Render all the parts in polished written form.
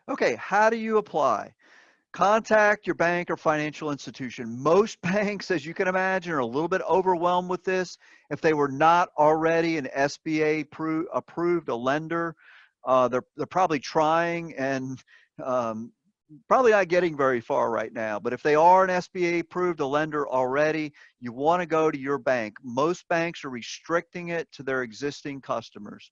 Okay, how do you apply? Contact your bank or financial institution. Most banks, as you can imagine, are a little bit overwhelmed with this. If they were not already an SBA approved a lender, they're probably trying and um, probably not getting very far right now. But if they are an SBA approved a lender already, you want to go to your bank. Most banks are restricting it to their existing customers.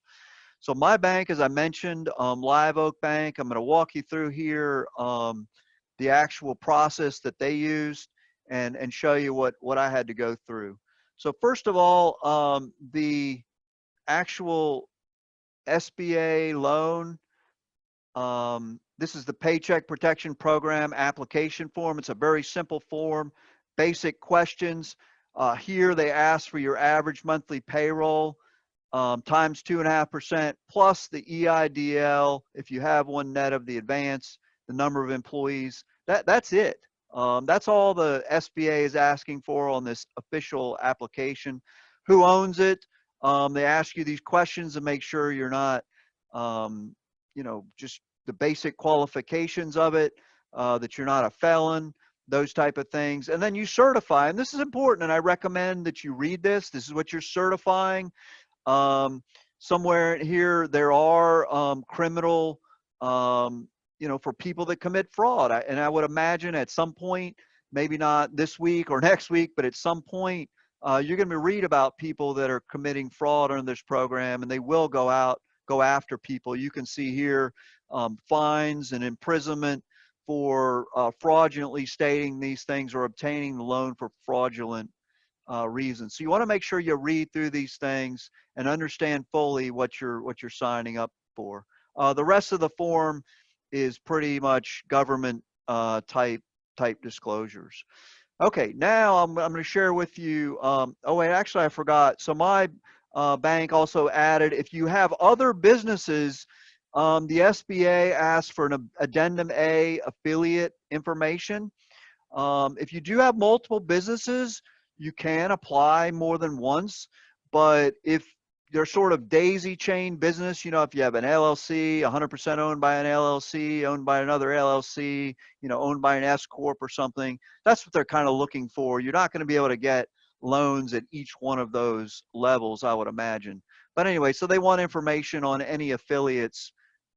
So my bank, as I mentioned, Live Oak Bank, I'm going to walk you through here the actual process that they used and show you what I had to go through. So first of all, the actual SBA loan, this is the Paycheck Protection Program application form. It's a very simple form, basic questions. Here they ask for your average monthly payroll times 2.5% plus the EIDL, if you have one net of the advance, the number of employees. That's it. That's all the SBA is asking for on this official application. Who owns it? They ask you these questions to make sure you're not, just the basic qualifications of it, that you're not a felon, those type of things. And then you certify, and this is important, and I recommend that you read this. This is what you're certifying. Somewhere here there are criminal, for people that commit fraud. And I would imagine at some point, maybe not this week or next week, but at some point, you're going to read about people that are committing fraud under this program, and they will go after people. You can see here fines and imprisonment for fraudulently stating these things or obtaining the loan for fraudulent reasons. So you want to make sure you read through these things and understand fully what you're signing up for. The rest of the form is pretty much government type disclosures. Okay, now I'm going to share with you. Oh wait, actually I forgot. So my bank also added, if you have other businesses, the SBA asks for an addendum A affiliate information. If you do have multiple businesses, you can apply more than once, but if they're sort of daisy chain business, if you have an LLC, 100% owned by an LLC, owned by another LLC, owned by an S Corp or something, that's what they're kind of looking for. You're not going to be able to get loans at each one of those levels, I would imagine. But anyway, so they want information on any affiliates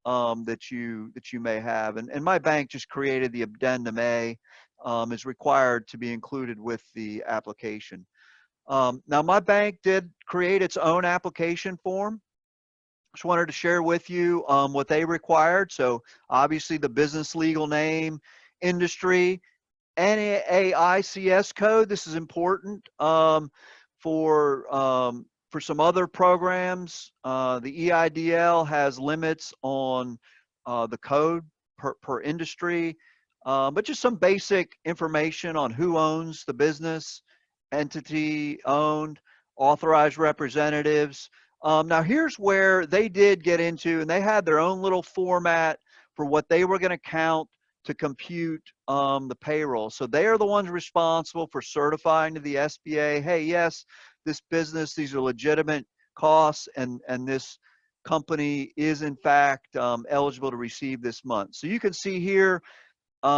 that you may have. And my bank just created the addendum A, is required to be included with the application. Now my bank did create its own application form. Just wanted to share with you what they required. So obviously the business legal name, industry, NAICS code. This is important for some other programs. The EIDL has limits on the code per industry, but just some basic information on who owns the business, entity owned, authorized representatives. Now here's where they did get into, and they had their own little format for what they were going to count to compute the payroll. So they are the ones responsible for certifying to the SBA, hey, yes, this business, these are legitimate costs, and this company is in fact eligible to receive this month. So you can see here, they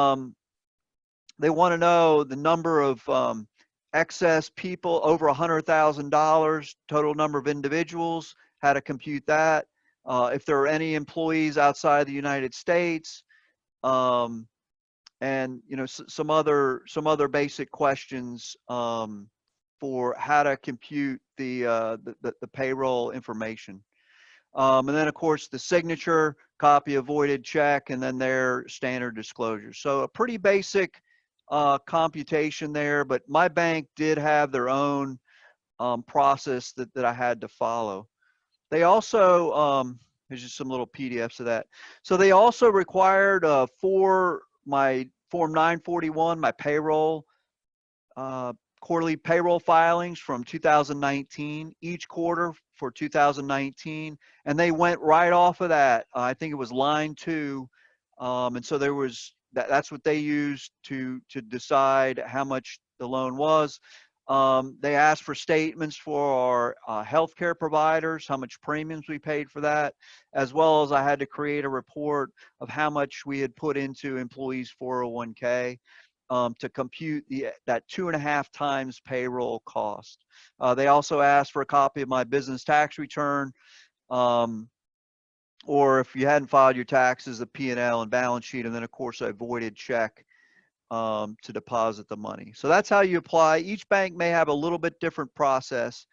want to know the number of excess people over $100,000, total number of individuals, how to compute that. If there are any employees outside the United States, and some other basic questions for how to compute the payroll information. And then of course the signature, copy of voided check, and then their standard disclosures. So a pretty basic computation there, but my bank did have their own process that I had to follow. They also, there's just some little PDFs of that. So they also required for my Form 941, my payroll, quarterly payroll filings from 2019, each quarter for 2019, and they went right off of that. I think it was line 2, and so there was that's what they used to decide how much the loan was. They asked for statements for our healthcare providers, how much premiums we paid for that, as well as I had to create a report of how much we had put into employees' 401k to compute that 2.5 times payroll cost. They also asked for a copy of my business tax return, or if you hadn't filed your taxes, the P&L and balance sheet, and then of course a voided check to deposit the money. So that's how you apply. Each bank may have a little bit different process.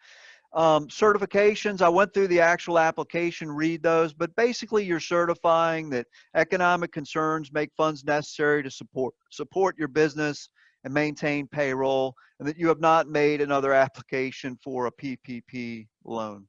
Certifications, I went through the actual application, read those, but basically you're certifying that economic concerns make funds necessary to support your business and maintain payroll, and that you have not made another application for a PPP loan.